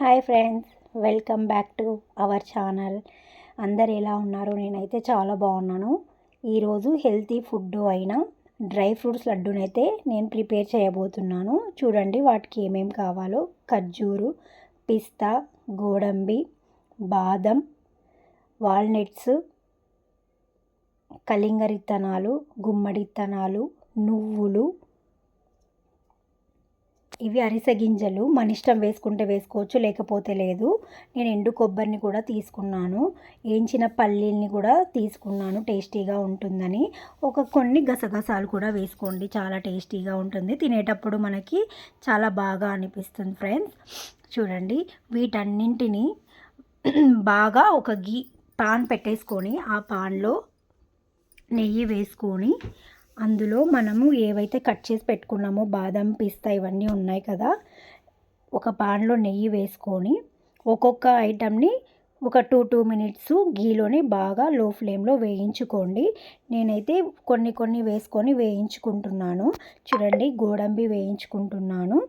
Hi friends, welcome back to our channel. అందరు ఎలా ఉన్నారు? నేనైతే చాలా బాగున్నాను. ఈరోజు హెల్తీ ఫుడ్ అయిన డ్రై ఫ్రూట్స్ లడ్డూనైతే నేను ప్రిపేర్ చేయబోతున్నాను. చూడండి వాటికి ఏమేమి కావాలో. ఖర్జూరు, పిస్తా, గోడంబి, బాదం, వాల్నట్స్, కలింగర ఇత్తనాలు, గుమ్మడి ఇత్తనాలు, నువ్వులు, ఇవి అరిసె గింజలు. మన ఇష్టం వేసుకుంటే వేసుకోవచ్చు, లేకపోతే లేదు. నేను ఎండు కొబ్బరిని కూడా తీసుకున్నాను, వేయించిన పల్లీల్ని కూడా తీసుకున్నాను, టేస్టీగా ఉంటుందని. కొన్ని గసగసాలు కూడా వేసుకోండి, చాలా టేస్టీగా ఉంటుంది. తినేటప్పుడు మనకి చాలా బాగా అనిపిస్తుంది ఫ్రెండ్స్. చూడండి, వీటన్నింటినీ బాగా ఒక పాన్ పెట్టేసుకొని ఆ పాన్లో నెయ్యి వేసుకొని అందులో మనము ఏవైతే కట్ చేసి పెట్టుకున్నామో బాదం, పిస్తా ఇవన్నీ ఉన్నాయి కదా, ఒక పాన్లో నెయ్యి వేసుకొని ఒక్కొక్క ఐటమ్ని ఒక 2 మినిట్స్ గీలోనే బాగా లో ఫ్లేమ్లో వేయించుకోండి. నేనైతే కొన్ని వేసుకొని వేయించుకుంటున్నాను. చూడండి, గోడంబి వేయించుకుంటున్నాను.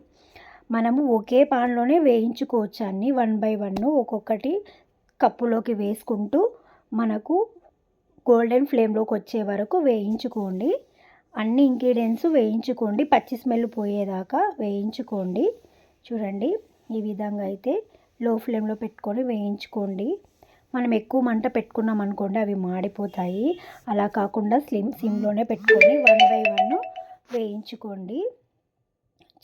మనము ఒకే పాన్లోనే వేయించుకోవచ్చు అన్నీ, 1 బై 1 ఒక్కొక్కటి కప్పులోకి వేసుకుంటూ మనకు గోల్డెన్ ఫ్లేమ్లోకి వచ్చే వరకు వేయించుకోండి. అన్ని ఇంగ్రీడియంట్స్ వేయించుకోండి, పచ్చి స్మెల్ పోయేదాకా వేయించుకోండి. చూడండి, ఈ విధంగా అయితే లో ఫ్లేమ్లో పెట్టుకొని వేయించుకోండి. మనం ఎక్కువ మంట పెట్టుకున్నాం అనుకోండి, అవి మాడిపోతాయి. అలా కాకుండా సిమ్లోనే పెట్టుకొని 1 బై 1 వేయించుకోండి.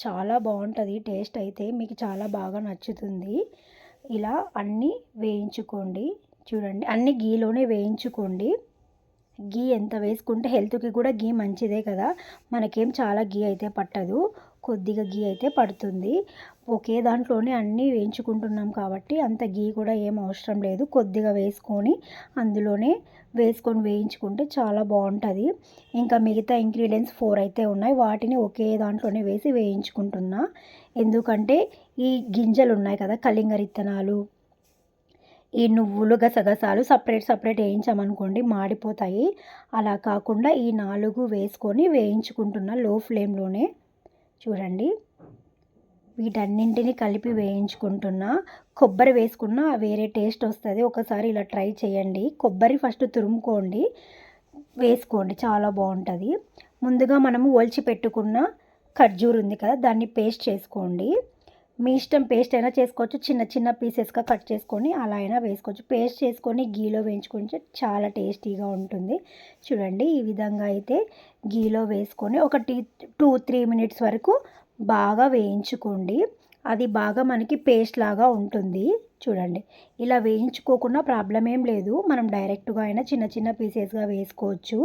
చాలా బాగుంటుంది టేస్ట్, అయితే మీకు చాలా బాగా నచ్చుతుంది. ఇలా అన్నీ వేయించుకోండి. చూడండి, అన్ని గీలోనే వేయించుకోండి. గీ ఎంత వేసుకుంటే హెల్త్కి కూడా గీ మంచిదే కదా. మనకేం చాలా గీ అయితే పట్టదు, కొద్దిగా గీ అయితే పడుతుంది. ఒకే దాంట్లోనే అన్నీ వేయించుకుంటున్నాం కాబట్టి అంత గీ కూడా ఏం అవసరం లేదు. కొద్దిగా వేసుకొని అందులోనే వేయించుకుంటే చాలా బాగుంటుంది. ఇంకా మిగతా ఇంగ్రీడియంట్స్ 4 అయితే ఉన్నాయి, వాటిని ఒకే దాంట్లోనే వేసి వేయించుకుంటున్నా. ఎందుకంటే ఈ గింజలు ఉన్నాయి కదా, కలింగర ఇత్తనాలు, ఈ నువ్వులు, గసగసాలు సపరేట్ వేయించామనుకోండి మాడిపోతాయి. అలా కాకుండా ఈ 4 వేసుకొని వేయించుకుంటున్నా లో ఫ్లేమ్లోనే. చూడండి, వీటన్నింటిని కలిపి వేయించుకుంటున్నా. కొబ్బరి వేసుకున్నా వేరే టేస్ట్ వస్తుంది, ఒకసారి ఇలా ట్రై చేయండి. కొబ్బరి ఫస్ట్ తురుముకోండి, వేసుకోండి, చాలా బాగుంటుంది. ముందుగా మనము ఒలిచి పెట్టుకున్న ఖర్జూరు ఉంది కదా, దాన్ని పేస్ట్ చేసుకోండి. మీ ఇష్టం, పేస్ట్ అయినా చేసుకోవచ్చు, చిన్న పీసెస్గా కట్ చేసుకొని అలా అయినా వేసుకోవచ్చు. పేస్ట్ చేసుకొని గీలో వేయించుకుంటే చాలా టేస్టీగా ఉంటుంది. చూడండి, ఈ విధంగా అయితే గీలో వేసుకొని ఒక 2-3 మినిట్స్ వరకు బాగా వేయించుకోండి. అది బాగా మనకి పేస్ట్ లాగా ఉంటుంది. చూడండి, ఇలా వేయించుకోకుండా ప్రాబ్లం ఏం లేదు, మనం డైరెక్ట్గా అయినా చిన్న పీసెస్గా వేసుకోవచ్చు.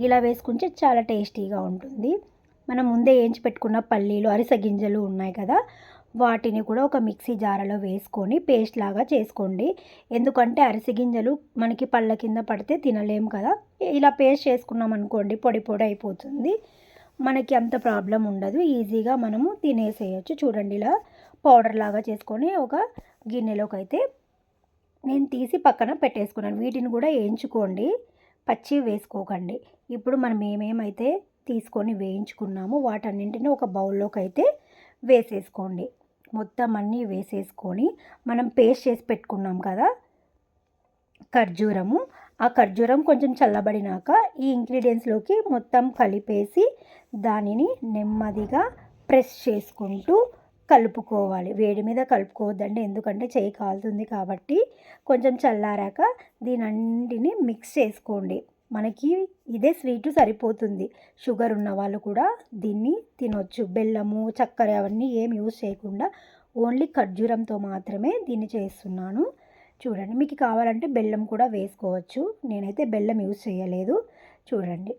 ఇలా వేసుకుంటే చాలా టేస్టీగా ఉంటుంది. మనం ముందే వేయించి పెట్టుకున్న పల్లీలు, అరిసె గింజలు ఉన్నాయి కదా, వాటిని కూడా ఒక మిక్సీ జారలో వేసుకొని పేస్ట్ లాగా చేసుకోండి. ఎందుకంటే అరిసె గింజలు మనకి పళ్ళ కింద పడితే తినలేము కదా. ఇలా పేస్ట్ చేసుకున్నాం అనుకోండి, పొడి అయిపోతుంది, మనకి అంత ప్రాబ్లం ఉండదు, ఈజీగా మనము తినేసేయచ్చు. చూడండి, ఇలా పౌడర్ లాగా చేసుకొని ఒక గిన్నెలోకి అయితే నేను తీసి పక్కన పెట్టేసుకున్నాను. వీటిని కూడా వేయించుకోండి, పచ్చి వేసుకోకండి. ఇప్పుడు మనం ఏమేమైతే తీసుకొని వేయించుకున్నామో వాటన్నింటినీ ఒక బౌల్లోకి అయితే వేసేసుకోండి. మొత్తం అన్నీ వేసేసుకొని మనం పేస్ట్ చేసి పెట్టుకున్నాం కదా ఖర్జూరము, ఆ ఖర్జూరం కొంచెం చల్లబడినాక ఈ ఇంగ్రీడియంట్స్లోకి మొత్తం కలిపేసి దానిని నెమ్మదిగా ప్రెస్ చేసుకుంటూ కలుపుకోవాలి. వేడి మీద కలుపుకోవద్దండి, ఎందుకంటే చేయి కాలుతుంది కాబట్టి. కొంచెం చల్లారాక దీనంటిని మిక్స్ చేసుకోండి. మనకి ఇదే స్వీటు సరిపోతుంది. షుగర్ ఉన్న వాళ్ళు కూడా దీన్ని తినొచ్చు. బెల్లము, చక్కెర అవన్నీ ఏం యూజ్ చేయకుండా ఓన్లీ ఖర్జూరంతో మాత్రమే దీన్ని చేస్తున్నాను. చూడండి, మీకు కావాలంటే బెల్లం కూడా వేసుకోవచ్చు, నేనైతే బెల్లం యూజ్ చేయలేదు. చూడండి,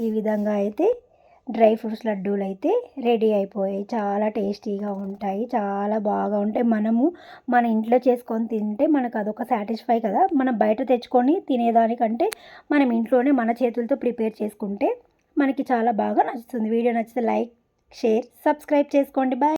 ఈ విధంగా అయితే డ్రై ఫ్రూట్స్ లడ్డూలు అయితే రెడీ అయిపోయాయి. చాలా టేస్టీగా ఉంటాయి, చాలా బాగా ఉంటాయి. మన ఇంట్లో చేసుకొని తింటే మనకు అదొక సాటిస్ఫై కదా. మనం బయట తెచ్చుకొని తినేదానికంటే మనం ఇంట్లోనే మన చేతులతో ప్రిపేర్ చేసుకుంటే మనకి చాలా బాగా నచ్చుతుంది. వీడియో నచ్చితే లైక్, షేర్, సబ్స్క్రైబ్ చేసుకోండి. బాయ్.